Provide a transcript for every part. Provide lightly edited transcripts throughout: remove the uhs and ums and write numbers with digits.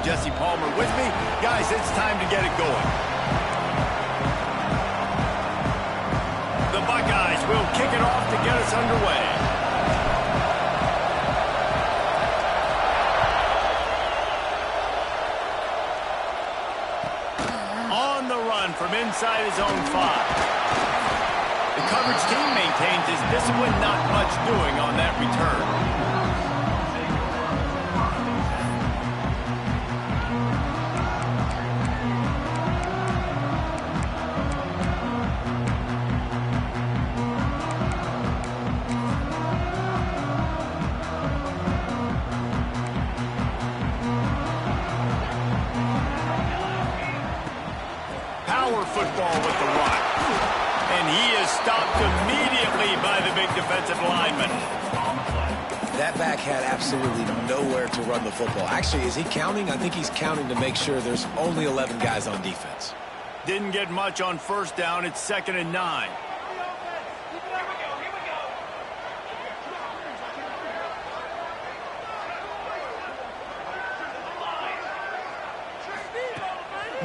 and Jesse Palmer with me. Guys, it's time to get it going. The Buckeyes will kick it off to get us underway. On the run from inside his own 5. The coverage team maintains his discipline, not much doing on that return. Power football with the rock. And he is stopped immediately by the big defensive lineman. That back had absolutely nowhere to run the football. Actually, is he counting? I think he's counting to make sure there's only 11 guys on defense. Didn't get much on first down. It's 2nd and 9.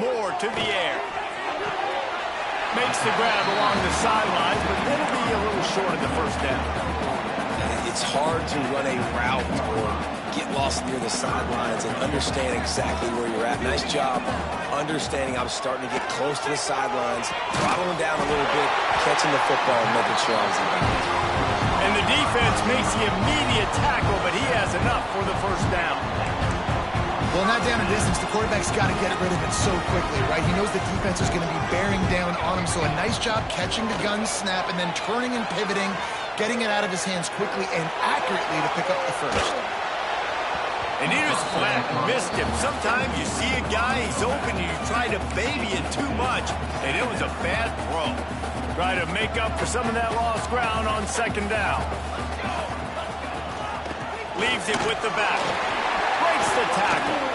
Moore to the air. Makes the grab along the sidelines, but it'll be a little short of the first down. It's hard to run a route or get lost near the sidelines and understand exactly where you're at. Nice job understanding I'm starting to get close to the sidelines, throttling down a little bit, catching the football and making sure I was in bounds. And the defense makes the immediate tackle, but he has enough for the first down. Well, in that down and distance, the quarterback's got to get rid of it so quickly, right? He knows the defense is going to be bearing down on him, so a nice job catching the gun snap and then turning and pivoting, getting it out of his hands quickly and accurately to pick up the first. And he was flat and missed him. Sometimes you see a guy, he's open, and you try to baby it too much, and it was a bad throw. Try to make up for some of that lost ground on 2nd down. Leaves it with the back. Breaks the tackle.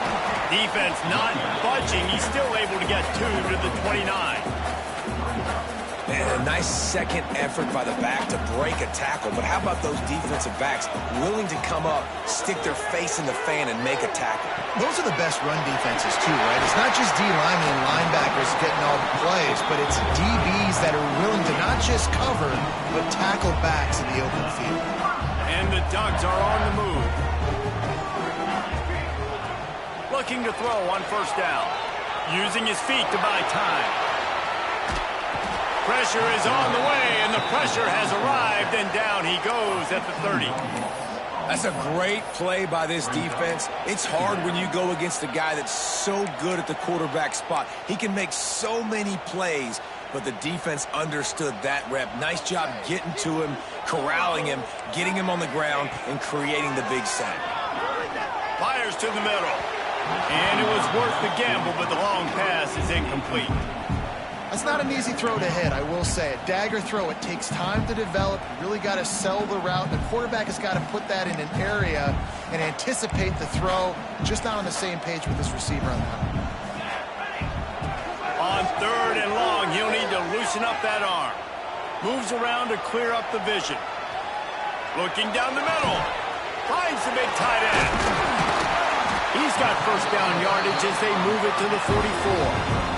Defense not budging. He's still able to get 2 to the 29. And a nice second effort by the back to break a tackle. But how about those defensive backs willing to come up, stick their face in the fan, and make a tackle? Those are the best run defenses, too, right? It's not just D-linemen and linebackers getting all the plays, but it's DBs that are willing to not just cover, but tackle backs in the open field. And the Ducks are on the move. Looking to throw on first down. Using his feet to buy time. Pressure is on the way, and the pressure has arrived, and down he goes at the 30. That's a great play by this defense. It's hard when you go against a guy that's so good at the quarterback spot. He can make so many plays, but the defense understood that rep. Nice job getting to him, corralling him, getting him on the ground, and creating the big sack. Fires to the middle. And it was worth the gamble, but the long pass is incomplete. That's not an easy throw to hit, I will say it. Dagger throw, it takes time to develop. You really got to sell the route. The quarterback has got to put that in an area and anticipate the throw. Just not on the same page with this receiver on that. On 3rd and long, he'll need to loosen up that arm. Moves around to clear up the vision. Looking down the middle. Finds the big tight end. He's got first down yardage as they move it to the 44.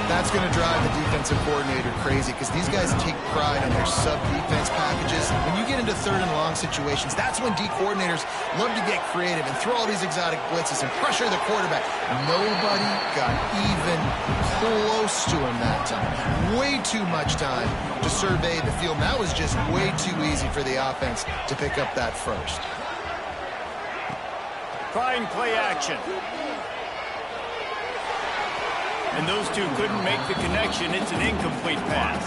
That's going to drive the defensive coordinator crazy because these guys take pride on their sub-defense packages. When you get into 3rd and long situations, that's when D coordinators love to get creative and throw all these exotic blitzes and pressure the quarterback. Nobody got even close to him that time. Way too much time to survey the field. That was just way too easy for the offense to pick up that first. Trying play action. And those two couldn't make the connection. It's an incomplete pass.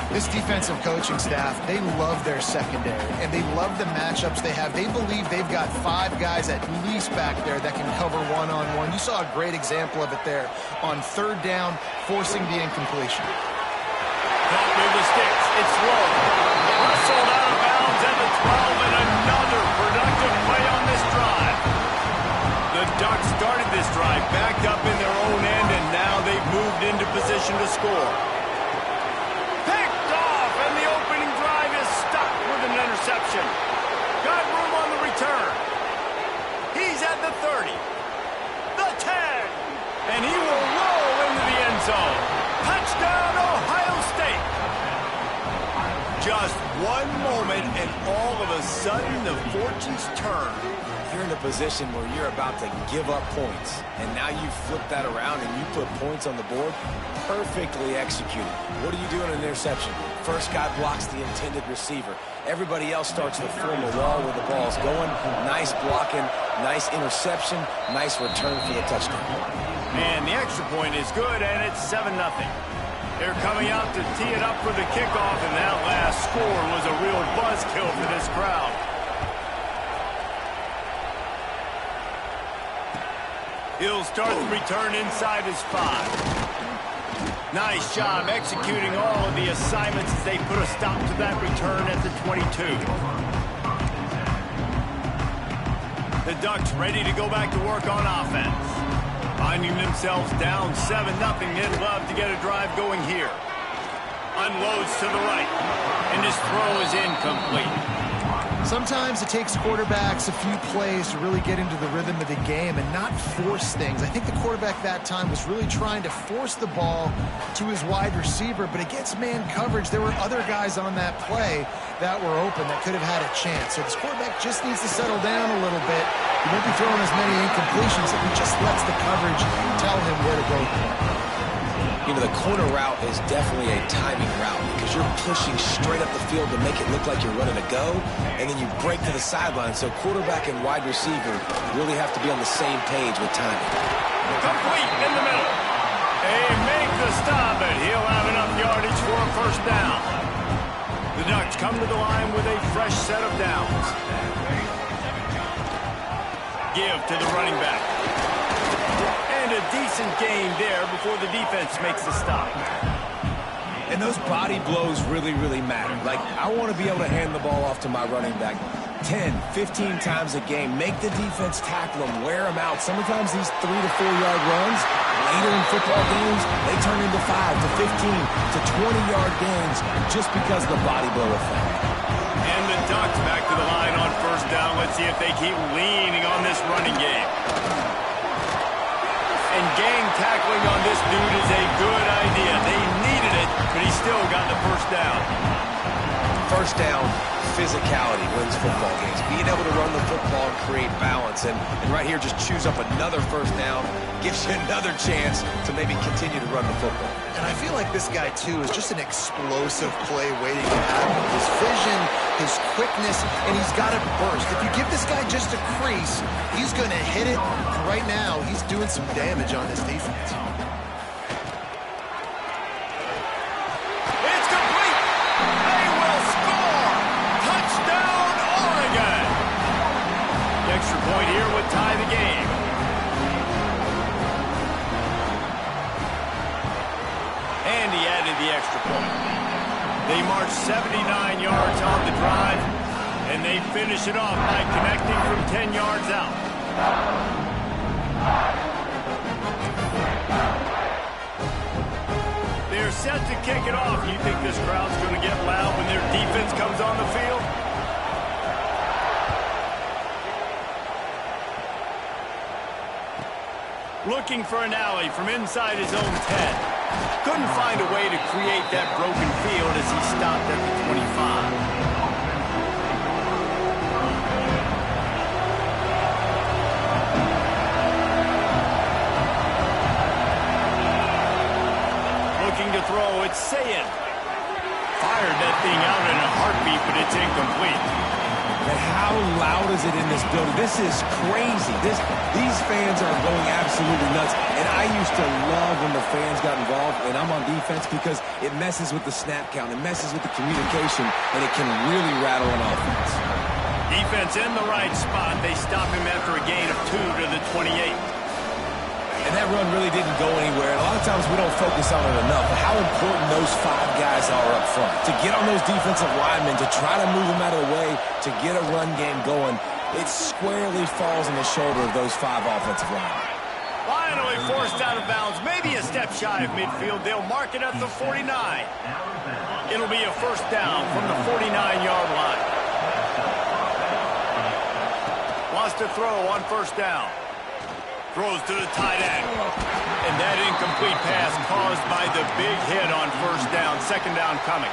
This defensive coaching staff, they love their secondary, and they love the matchups they have. They believe they've got 5 guys at least back there that can cover one-on-one. You saw a great example of it there on 3rd down, forcing the incompletion. Caught with the sticks. It's low. Wrestled out of bounds at the 12, and another productive play on this drive. The Ducks started this drive backed up in their own end, and now they've moved into position to score. Picked off, and the opening drive is stuck with an interception. Got room on the return. He's at the 30, One moment, and all of a sudden, the fortunes turn. You're in a position where you're about to give up points, and now you flip that around and you put points on the board. Perfectly executed. What do you do in an interception? First guy blocks the intended receiver. Everybody else starts to form a wall where the ball's going. Nice blocking, nice interception, nice return for the touchdown. And the extra point is good, and it's 7-0. They're coming out to tee it up for the kickoff, and that last score was a real buzzkill for this crowd. He'll start the return inside his 5. Nice job executing all of the assignments as they put a stop to that return at the 22. The Ducks ready to go back to work on offense. Finding themselves down 7-0, they'd love to get a drive going here. Unloads to the right, and his throw is incomplete. Sometimes it takes quarterbacks a few plays to really get into the rhythm of the game and not force things. I think the quarterback that time was really trying to force the ball to his wide receiver, but against man coverage, there were other guys on that play that were open that could have had a chance. So this quarterback just needs to settle down a little bit. He won't be throwing as many incompletions if he just lets the coverage tell him where to go. You know, the corner route is definitely a timing route because you're pushing straight up the field to make it look like you're running a go, and then you break to the sideline. So quarterback and wide receiver really have to be on the same page with timing. Complete in the middle. They make the stop, and he'll have enough yardage for a first down. The Ducks come to the line with a fresh set of downs. Give to the running back. And a decent gain there before the defense makes the stop. And those body blows really, really matter. Like, I want to be able to hand the ball off to my running back 10, 15 times a game. Make the defense tackle them, wear them out. Sometimes these 3 to 4 yard runs, later in football games, they turn into 5 to 15 to 20 yard gains just because of the body blow effect. And the Ducks back to the line on first down. Let's see if they keep leaning on this running game. And gang tackling on this dude is a good idea. They needed it, but he still got the first down. First down, physicality wins football games. Being able to run the football and create balance. And right here, just choose up another first down, gives you another chance to maybe continue to run the football. And I feel like this guy, too, is just an explosive play waiting to happen. His vision, his quickness, and he's got to burst. If you give this guy just a crease, he's going to hit it. Right now, he's doing some damage on this defense. It's complete. They will score. Touchdown, Oregon. The extra point here would tie the game. And he added the extra point. They march 79 yards on the drive, and they finish it off by connecting from 10 yards out. They're set to kick it off. You think this crowd's going to get loud when their defense comes on the field? Looking for an alley from inside his own 10. Couldn't find a way to create that broken field as he stopped at the 25. Looking to throw, it's Sayin. Fired that thing out in a heartbeat, but it's incomplete. And how loud is it in this building? This is crazy. These fans are going absolutely nuts. And I used to love when the fans got involved, and I'm on defense because it messes with the snap count. It messes with the communication, and it can really rattle an offense. Defense in the right spot. They stop him after a gain of 2 to the 28. And that run really didn't go anywhere. And a lot of times we don't focus on it enough. But how important those 5 guys are up front. To get on those defensive linemen, to try to move them out of the way, to get a run game going, it squarely falls on the shoulder of those 5 offensive linemen. Finally forced out of bounds. Maybe a step shy of midfield. They'll mark it at the 49. It'll be a first down from the 49-yard line. Wants to throw on first down. Throws to the tight end. And that incomplete pass caused by the big hit on first down. Second down coming.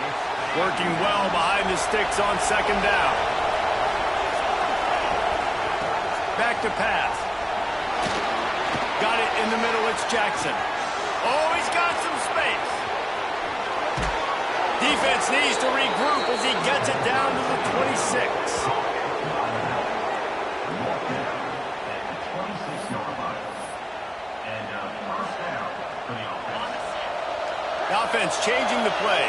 Working well behind the sticks on second down. Back to pass. Got it in the middle. It's Jackson. Oh, he's got some space. Defense needs to regroup as he gets it down to the 26. The offense changing the play.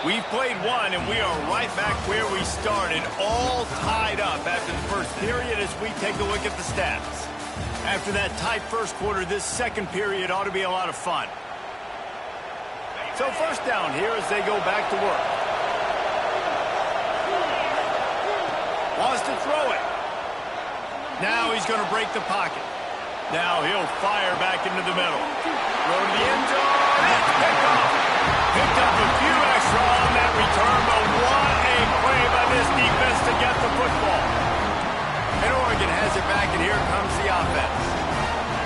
We've played one, and we are right back where we started, all tied up after the first period as we take a look at the stats. After that tight first quarter, this second period ought to be a lot of fun. So first down here as they go back to work. Wants to throw it. Now he's going to break the pocket. Now he'll fire back into the middle. Throw to the end zone. It's picked off. Picked up a few extra on that return, but what a play by this defense to get the football. And Oregon has it back, and here comes the offense.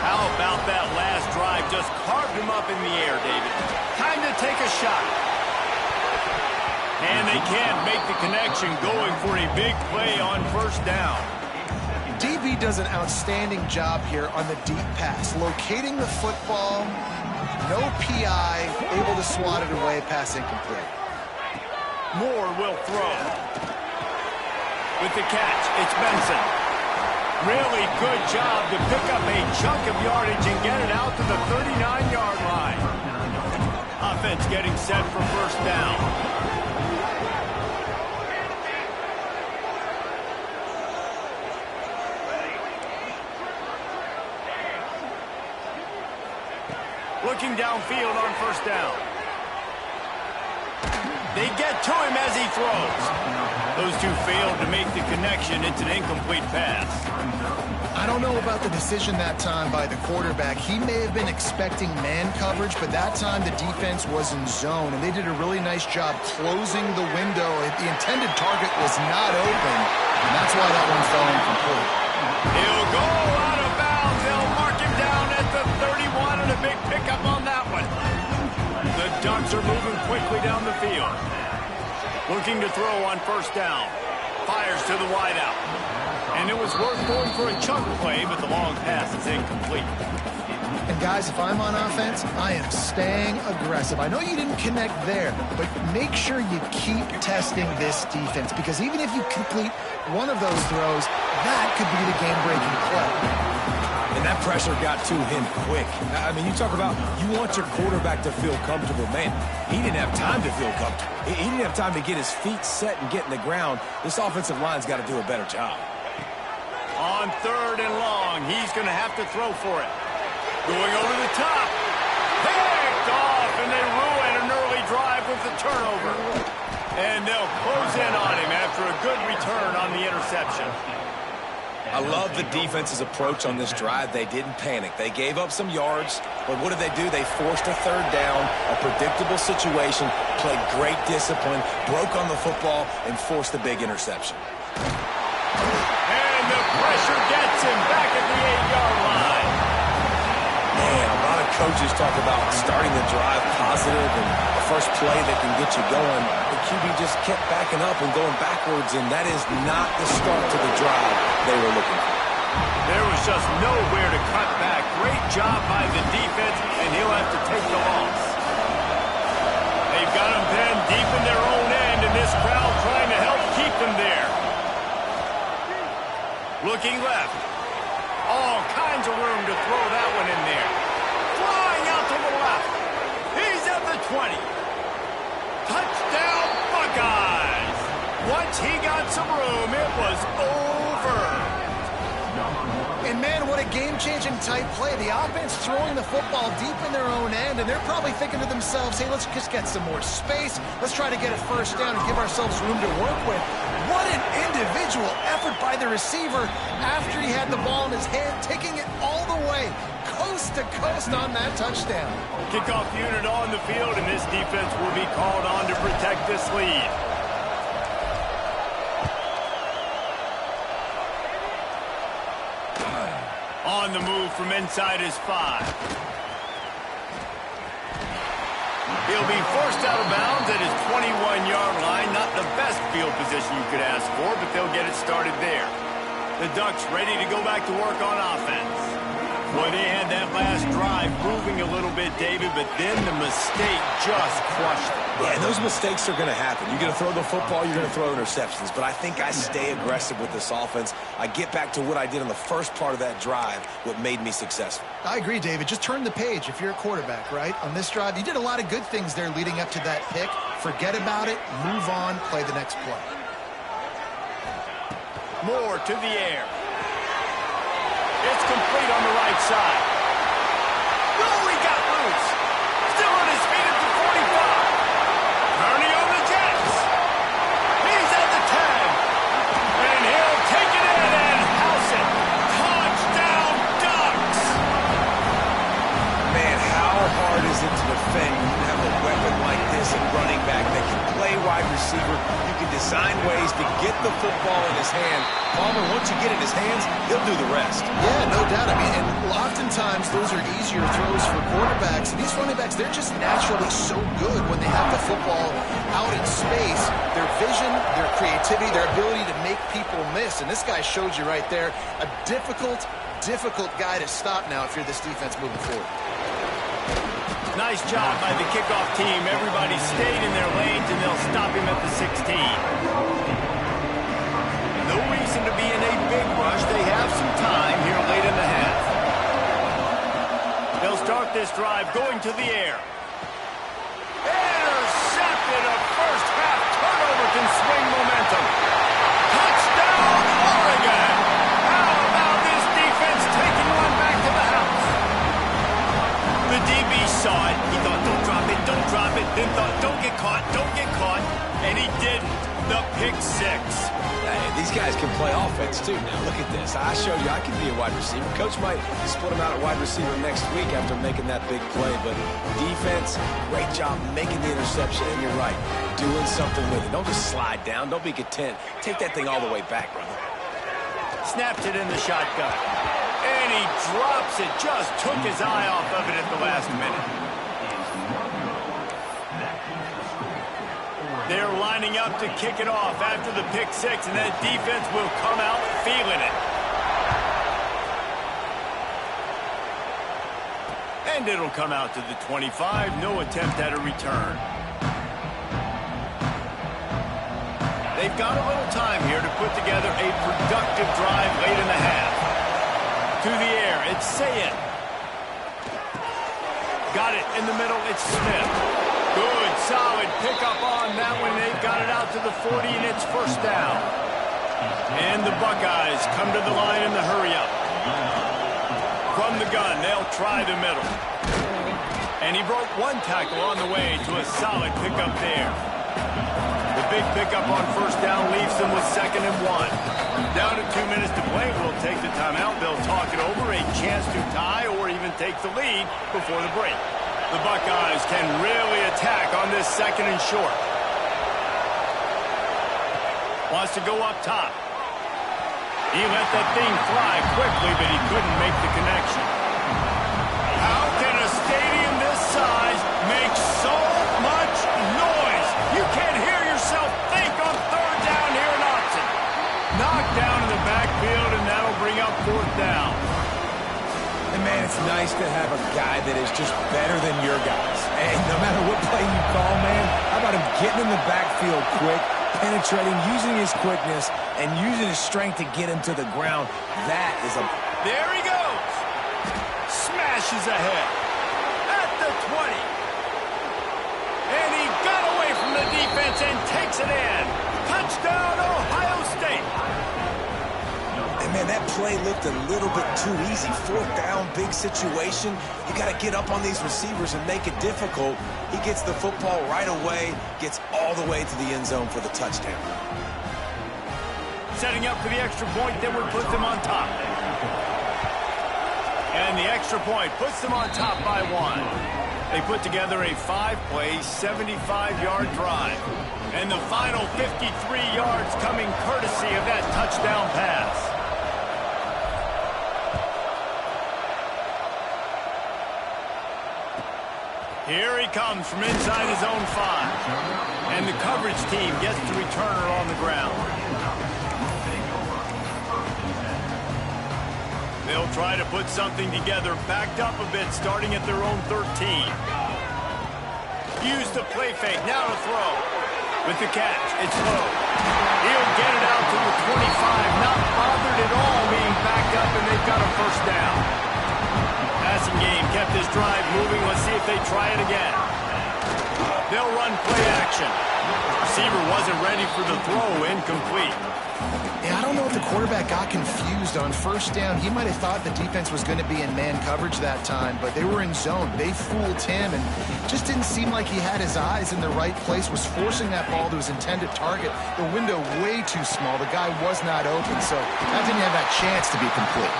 How about that last drive? Just carved him up in the air, David. Time to take a shot. And they can't make the connection, going for a big play on first down. DB does an outstanding job here on the deep pass, locating the football, no PI, able to swat it away, pass incomplete. Moore will throw. With the catch, it's Benson. Really good job to pick up a chunk of yardage and get it out to the 39-yard line. Offense getting set for first down. Looking downfield on first down. They get to him as he throws. Those two failed to make the connection. It's an incomplete pass. I don't know about the decision that time by the quarterback. He may have been expecting man coverage, but that time the defense was in zone, and they did a really nice job closing the window. The intended target was not open, and that's why that one fell incomplete. He'll go out of bounds. They'll mark him down at the 31, and a big pickup on that one. The Ducks are moving quickly down the field. Looking to throw on first down. Fires to the wideout. And it was worth going for a chunk play, but the long pass is incomplete. And guys, if I'm on offense, I am staying aggressive. I know you didn't connect there, but make sure you keep testing this defense, because even if you complete one of those throws, that could be the game-breaking play. And that pressure got to him quick. I mean, you talk about you want your quarterback to feel comfortable. Man, he didn't have time to feel comfortable. He didn't have time to get his feet set and get in the ground. This offensive line's got to do a better job. On third and long, he's going to have to throw for it. Going over the top. Picked off, and they ruin an early drive with the turnover. And they'll close in on him after a good return on the interception. I love the defense's approach on this drive. They didn't panic. They gave up some yards, but what did they do? They forced a third down, a predictable situation, played great discipline, broke on the football, and forced the big interception. And the pressure gets him back at the 8-yard line. Man, a lot of coaches talk about starting the drive positive and the first play that can get you going. The QB just kept backing up and going backwards, and that is not the start to the drive they were looking for. There was just nowhere to cut back. Great job by the defense, and he'll have to take the loss. They've got him pinned deep in their own end, and this crowd trying to help keep them there. Looking left. All kinds of room to throw that one in there. Flying out to the left. He's at the 20. Touchdown, Buckeyes. Once he got some room, it was over. And man, what a game-changing type play. The offense throwing the football deep in their own end, and they're probably thinking to themselves, hey, let's just get some more space. Let's try to get a first down and give ourselves room to work with. What an individual effort by the receiver after he had the ball in his hand, taking it all the way, coast to coast on that touchdown. Kickoff unit on the field, and this defense will be called on to protect this lead. On the move from inside his 5. He'll be forced out of bounds at his 21-yard line. Not the best field position you could ask for, but they'll get it started there. The Ducks ready to go back to work on offense. Well, they had that last drive moving a little bit, David, but then the mistake just crushed them. Yeah, and those mistakes are going to happen. You're going to throw the football, you're going to throw interceptions. But I think I stay aggressive with this offense. I get back to what I did on the first part of that drive, what made me successful. I agree, David. Just turn the page if you're a quarterback, right? On this drive, you did a lot of good things there leading up to that pick. Forget about it, move on, play the next play. Moore to the air. It's complete on the right side. Oh, he got loose. Still on his feet at the 45. Turning on the Jets. He's at the 10. And he'll take it in and house it. Touchdown, Ducks. Man, how hard is it to defend when you have a weapon like this at running back that can play wide receiver? You can design ways to get the football in his hand. Palmer, once you get it in his hands, he'll do the rest. Yeah, no doubt. I mean, and oftentimes those are easier throws for quarterbacks. And these running backs, they're just naturally so good when they have the football out in space. Their vision, their creativity, their ability to make people miss. And this guy showed you right there, a difficult guy to stop now if you're this defense moving forward. Nice job by the kickoff team. Everybody stayed in their lanes, and they'll stop him at the 16. No reason to be in a big rush. They have some time here late in the half. They'll start this drive going to the air. Intercepted. A first half turnover can swing momentum. Touchdown, Oregon. How about this defense taking one back to the house? The DB saw it. He thought, don't drop it, don't drop it. Then thought, don't get caught, don't get caught. And he didn't. The pick six. Hey, these guys can play offense, too. Now, look at this. I showed you I can be a wide receiver. Coach might split him out at wide receiver next week after making that big play. But defense, great job making the interception. And you're right, doing something with it. Don't just slide down. Don't be content. Take that thing all the way back, brother. Snaps it in the shotgun. And he drops it. Just took his eye off of it at the last minute. They're lining up to kick it off after the pick six, and that defense will come out feeling it. And it'll come out to the 25. No attempt at a return. They've got a little time here to put together a productive drive late in the half. To the air, it's Sayin. Got it in the middle, it's Smith. Good, solid pickup on that one. They've got it out to the 40, and it's first down. And the Buckeyes come to the line in the hurry-up. From the gun, they'll try the middle. And he broke one tackle on the way to a solid pickup there. The big pickup on first down leaves them with 2nd and 1. Down to 2 minutes to play. We'll take the timeout. They'll talk it over. A chance to tie or even take the lead before the break. The Buckeyes can really attack on this 2nd and short. Wants to go up top. He let that thing fly quickly, but he couldn't make the connection. How can a stadium this size make so much noise? You can't hear yourself think on 3rd down here in Austin. Knocked down in the backfield, and that'll bring up 4th down. And, man, it's nice to have a guy that is just better than your guys. And no matter what play you call, man, how about him getting in the backfield quick, penetrating, using his quickness, and using his strength to get him to the ground. That is a... There he goes. Smashes ahead. At the 20. And he got away from the defense and takes it in. Touchdown, Ohio State. And, man, that play looked a little bit too easy. 4th down, big situation. You got to get up on these receivers and make it difficult. He gets the football right away, gets all the way to the end zone for the touchdown. Setting up for the extra point that would put them on top. And the extra point puts them on top by 1. They put together a 5-play, 75-yard drive. And the final 53 yards coming courtesy of that touchdown pass. Here he comes from inside his own 5. And the coverage team gets the returner on the ground. They'll try to put something together, backed up a bit, starting at their own 13. Use the play fake, now to throw. With the catch, it's low. He'll get it out to the 25, not bothered at all being backed up, and they've got a first down. Passing game kept this drive moving. Let's see if they try it again. They'll run play action. Receiver wasn't ready for the throw, incomplete. Yeah, I don't know if the quarterback got confused on first down. He might have thought the defense was going to be in man coverage that time, but they were in zone. They fooled him, and just didn't seem like he had his eyes in the right place, was forcing that ball to his intended target. The window way too small. The guy was not open, so that didn't have that chance to be complete.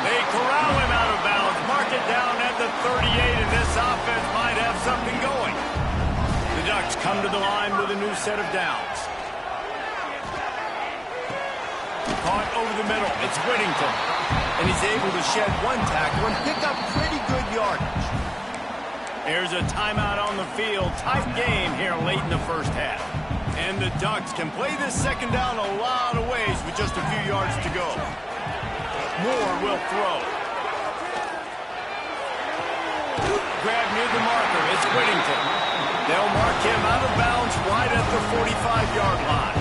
They corral him out of bounds, mark it down at the 38, and this offense might have something going. The Ducks come to the line with a new set of downs. Caught over the middle, it's Whittington. And he's able to shed one tackle and pick up pretty good yardage. Here's a timeout on the field. Tight game here late in the first half. And the Ducks can play this second down a lot of ways with just a few yards to go. Moore will throw. Grab near the marker, it's Whittington. They'll mark him out of bounds right at the 45-yard line.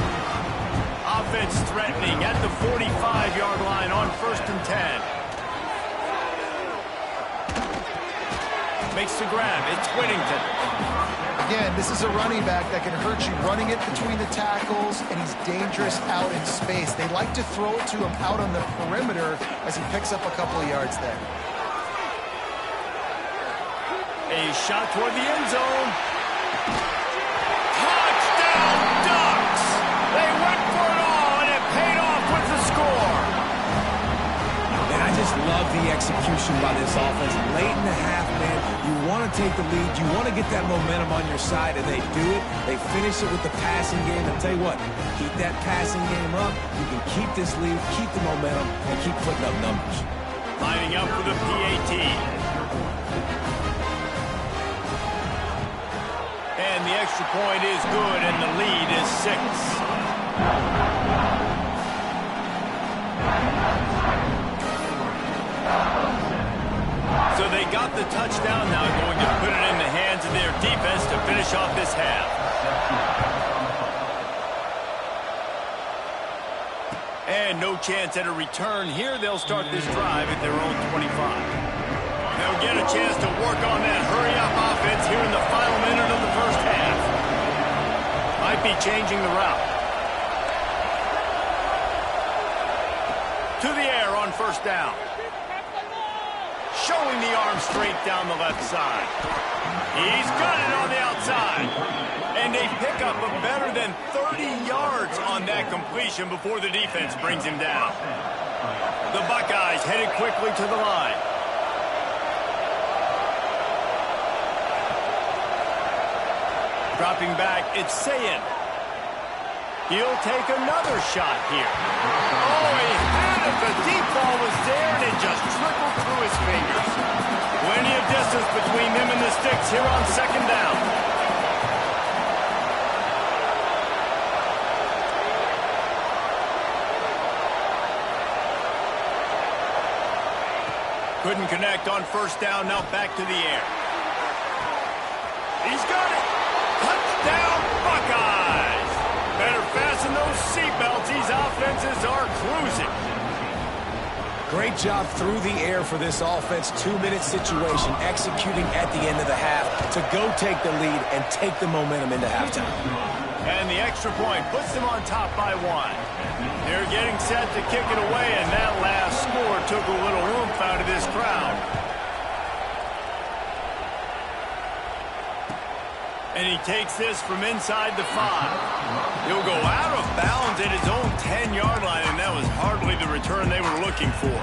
Offense threatening at the 45-yard line on 1st and 10. Makes the grab. It's Whittington. Again, this is a running back that can hurt you running it between the tackles, and he's dangerous out in space. They like to throw it to him out on the perimeter as he picks up a couple of yards there. A shot toward the end zone. Touchdown, Ducks! They went for it all, and it paid off with the score. And I just love the execution by this offense. Late in the half, man, you want to take the lead. You want to get that momentum on your side, and they do it. They finish it with the passing game. And tell you what, keep that passing game up. You can keep this lead, keep the momentum, and keep putting up numbers. Lining up for the PAT. And the extra point is good, and the lead is 6. So they got the touchdown, now going to put it in the hands of their defense to finish off this half. And no chance at a return here. They'll start this drive at their own 25. They'll get a chance to work on that hurry-up offense here in the final minute of the first half. Might be changing the route. To the air on 1st down. Showing the arm straight down the left side. He's got it on the outside. And they pick up a better than 30 yards on that completion before the defense brings him down. The Buckeyes headed quickly to the line. Dropping back, it's Sayin. He'll take another shot here. Oh, he had it. The deep ball was there, and it just trickled through his fingers. Plenty of distance between him and the sticks here on 2nd down. Couldn't connect on 1st down, now back to the air. He's got it. Touchdown, Buckeyes! Better fasten those seatbelts. These offenses are cruising. Great job through the air for this offense. 2-minute situation, executing at the end of the half to go take the lead and take the momentum into halftime. And the extra point puts them on top by 1. They're getting set to kick it away, and that last score took a little oomph out of this crowd. And he takes this from inside the 5. He'll go out of bounds at his own 10-yard line, and that was hardly the return they were looking for.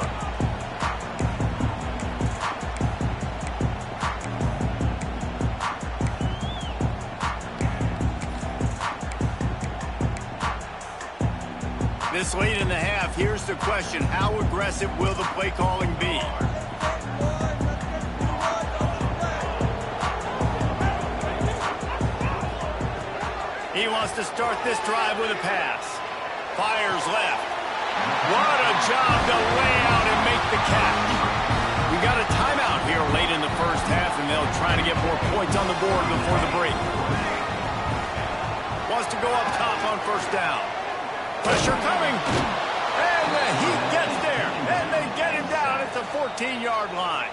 This late in the half, here's the question: how aggressive will the play calling be? he wants to start this drive with a pass. Fires left. What a job to lay out and make the catch. We got a timeout here late in the first half, and they'll try to get more points on the board before the break. Wants to go up top on first down. Pressure coming. And he gets there. And they get him down at the 14-yard line.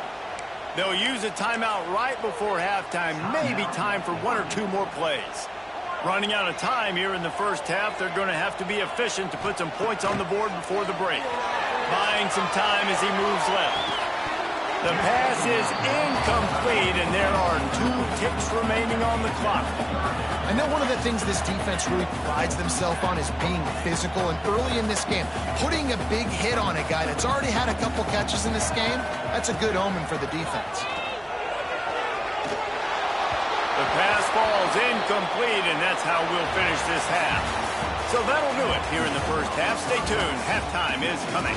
They'll use a timeout right before halftime. Maybe time for one or two more plays. Running out of time here in the first half, they're going to have to be efficient to put some points on the board before the break. Buying some time as he moves left. The pass is incomplete, and there are 2 ticks remaining on the clock. I know one of the things this defense really prides themselves on is being physical, and early in this game, putting a big hit on a guy that's already had a couple catches in this game, that's a good omen for the defense. The pass falls incomplete, and that's how we'll finish this half. So that'll do it here in the first half. Stay tuned. Halftime is coming.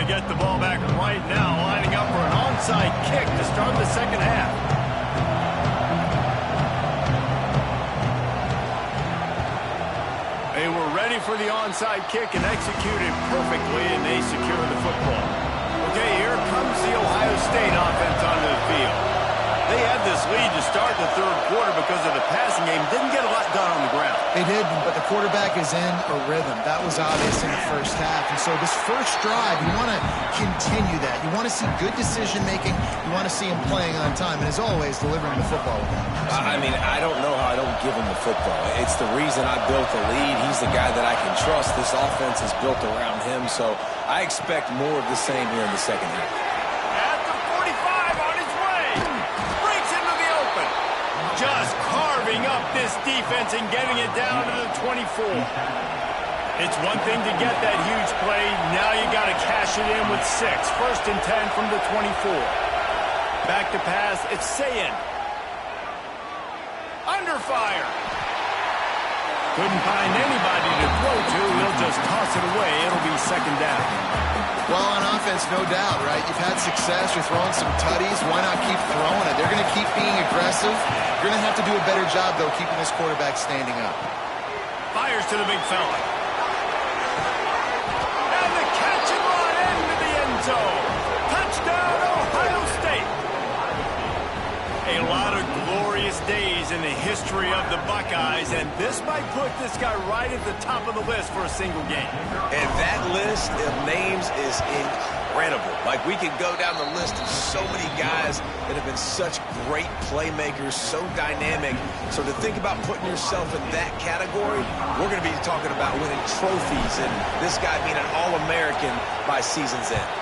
Get the ball back right now, lining up for an onside kick to start the second half. They were ready for the onside kick and executed perfectly, and they secure the football. Okay, here comes the Ohio State offense onto the field. They had this lead to start the third quarter because of the passing game. Didn't get a lot done on the ground. They did, but the quarterback is in a rhythm. That was obvious in the first half. And so this first drive, you want to continue that. You want to see good decision-making. You want to see him playing on time. And as always, delivering the football with that. I mean, I don't know how I don't give him the football. It's the reason I built the lead. He's the guy that I can trust. This offense is built around him. So I expect more of the same here in the second half. Just carving up this defense and getting it down to the 24. It's one thing to get that huge play. Now you got to cash it in with 6. 1st and 10 from the 24. Back to pass. It's Sayin. Under fire. Couldn't find anybody to throw to. He'll just toss it away. It'll be second down. Well, on offense, no doubt, right? You've had success. You're throwing some tutties. Why not keep throwing it? They're going to keep being aggressive. You're going to have to do a better job, though, keeping this quarterback standing up. Fires to the big fella. And the catch and run into the end zone. Touchdown, Ohio State. A lot of glorious days in the history of the Buckeyes, and this might put this guy right at the top of the list for a single game. And that list of names is incredible. Like, we could go down the list of so many guys that have been such great playmakers, so dynamic. So to think about putting yourself in that category, we're going to be talking about winning trophies and this guy being an All-American by season's end.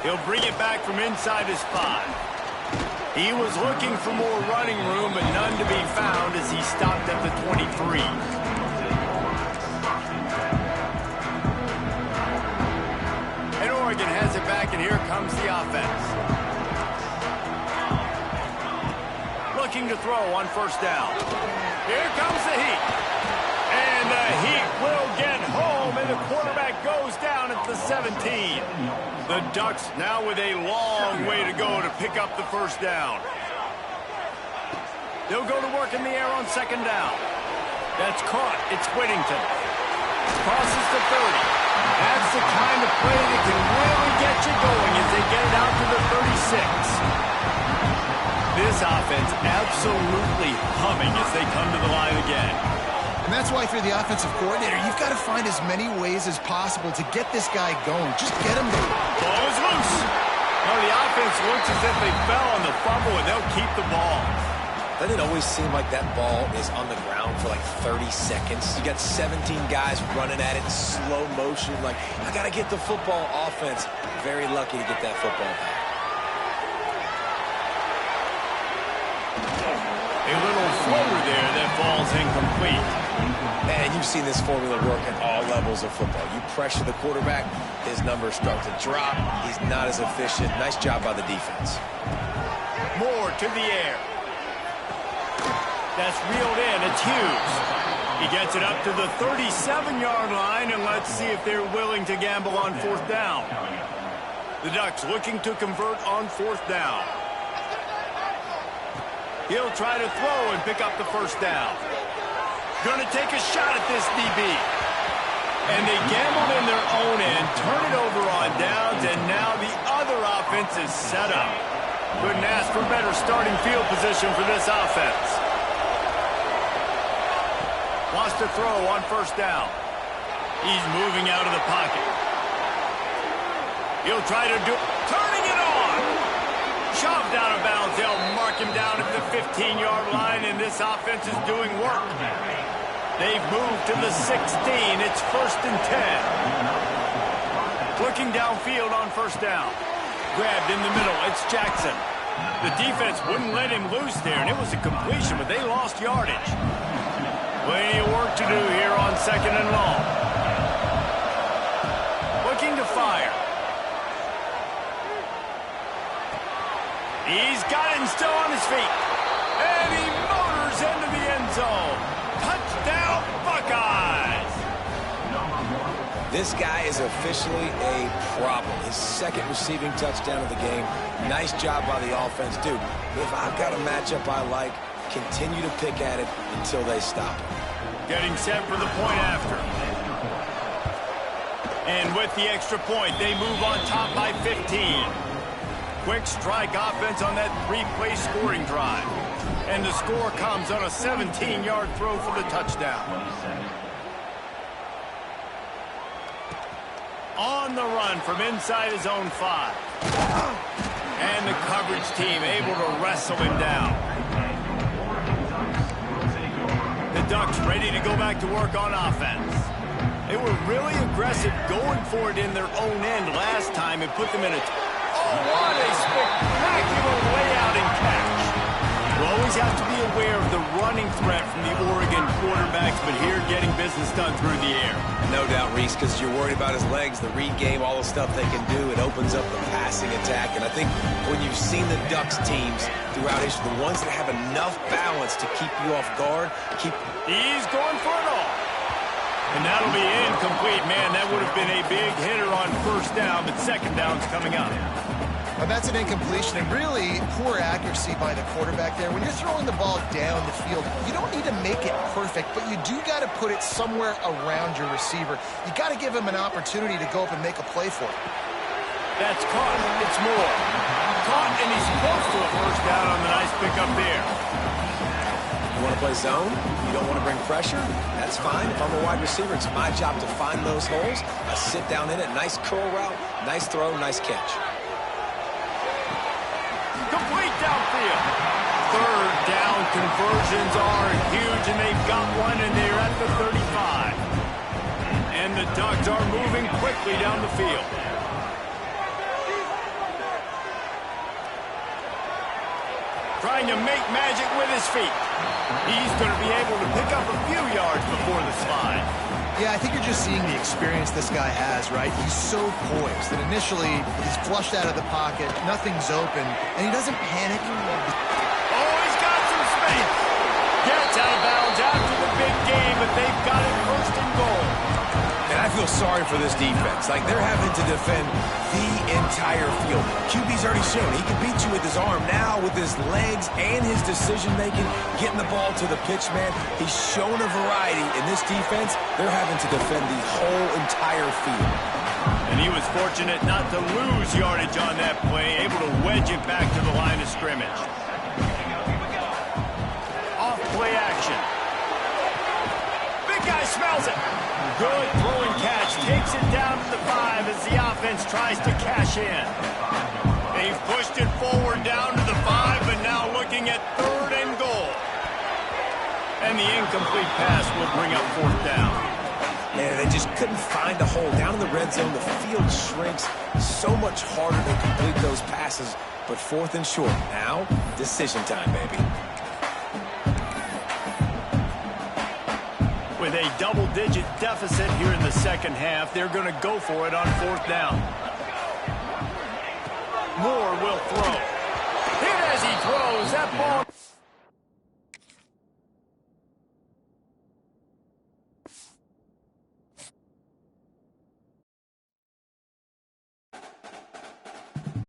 He'll bring it back from inside his 5. He was looking for more running room, but none to be found as he stopped at the 23. And Oregon has it back, and here comes the offense. Looking to throw on first down. Here comes the Heat. And the Heat will get home, and the quarterback goes down at the 17. The Ducks now with a long way to go to pick up the first down. They'll go to work in the air on second down. That's caught. It's Whittington. Crosses the 30. That's the kind of play that can really get you going as they get it out to the 36. This offense absolutely humming as they come to the line again. And that's why, through the offensive coordinator, you've got to find as many ways as possible to get this guy going. Just get him there. Ball is loose. Now the offense looks as if they fell on the fumble, and they'll keep the ball. Doesn't it always seem like that ball is on the ground for like 30 seconds? You got 17 guys running at it in slow motion. Like, I got to get the football. Offense, very lucky to get that football back. A little floater there that falls incomplete. And you've seen this formula work at all levels of football. You pressure the quarterback, his numbers start to drop. He's not as efficient. Nice job by the defense. Moore to the air. That's reeled in. It's Hughes. He gets it up to the 37-yard line, and let's see if they're willing to gamble on fourth down. The Ducks looking to convert on fourth down. He'll try to throw and pick up the first down. Going to take a shot at this DB. And they gambled in their own end, turn it over on downs, and now the other offense is set up. Couldn't ask for better starting field position for this offense. Wants to throw on first down. He's moving out of the pocket. He'll try to do... Turning it on! Shoved out of bounds. They'll mark him down at the 15-yard line, and this offense is doing work. They've moved to the 16. It's 1st and 10. Looking downfield on first down. Grabbed in the middle. It's Jackson. The defense wouldn't let him loose there, and it was a completion, but they lost yardage. Plenty of work to do here on 2nd and long. Looking to fire. He's got it and still on his feet. And he motors into the end zone. Touchdown, Buckeyes! This guy is officially a problem. His 2nd receiving touchdown of the game. Nice job by the offense. Dude, if I've got a matchup I like, continue to pick at it until they stop it. Getting set for the point after. And with the extra point, they move on top by 15. Quick strike offense on that 3-play scoring drive. And the score comes on a 17-yard throw for the touchdown. On the run from inside his own 5. And the coverage team able to wrestle him down. The Ducks ready to go back to work on offense. They were really aggressive going for it in their own end last time and put them in a... Oh, what a spectacular layout and catch. You always have to be aware of the running threat from the Oregon quarterbacks, but here getting business done through the air. No doubt, Reese, because you're worried about his legs, the read game, all the stuff they can do. It opens up the passing attack. And I think when you've seen the Ducks teams throughout history, the ones that have enough balance to keep you off guard, He's going for it all. And that'll be incomplete. Man, that would have been a big hitter on first down, but second down's coming up. Well, that's an incompletion and really poor accuracy by the quarterback there. When you're throwing the ball down the field, you don't need to make it perfect, but you do got to put it somewhere around your receiver. You got to give him an opportunity to go up and make a play for it. That's caught. It's Moore. Caught, and he's close to a first down on the nice pickup there. You want to play zone? You don't want to bring pressure? That's fine. If I'm a wide receiver, it's my job to find those holes. I sit down in it. Nice curl route, nice throw, nice catch. Complete downfield. Third down conversions are huge, and they've got one, and they're at the 35. And the Ducks are moving quickly down the field. Trying to make magic with his feet. He's going to be able to pick up a few yards before the slide. Yeah, I think you're just seeing the experience this guy has, right? He's so poised that initially he's flushed out of the pocket, nothing's open, and he doesn't panic. Oh, he's got some space. Gets out of bounds after the big game, but they've got it 1st and goal. And I feel sorry for this defense. Like, they're having to defend the entire field. QB's already shown he can beat you with his arm. Now, with his legs and his decision-making, getting the ball to the pitch man, he's shown a variety. In this defense, they're having to defend the whole entire field. And he was fortunate not to lose yardage on that play, able to wedge it back to the line of scrimmage. Off play action. Big guy smells it. Good throwing catch, takes it down to the 5 as the offense tries to cash in. They've pushed it forward down to the 5, but now looking at 3rd and goal. And the incomplete pass will bring up 4th down. Man, they just couldn't find a hole. Down in the red zone, the field shrinks. So much harder to complete those passes, but 4th and short. Now, decision time, baby. With a double-digit deficit here in the second half, they're going to go for it on 4th down. Moore will throw. Hit as he that ball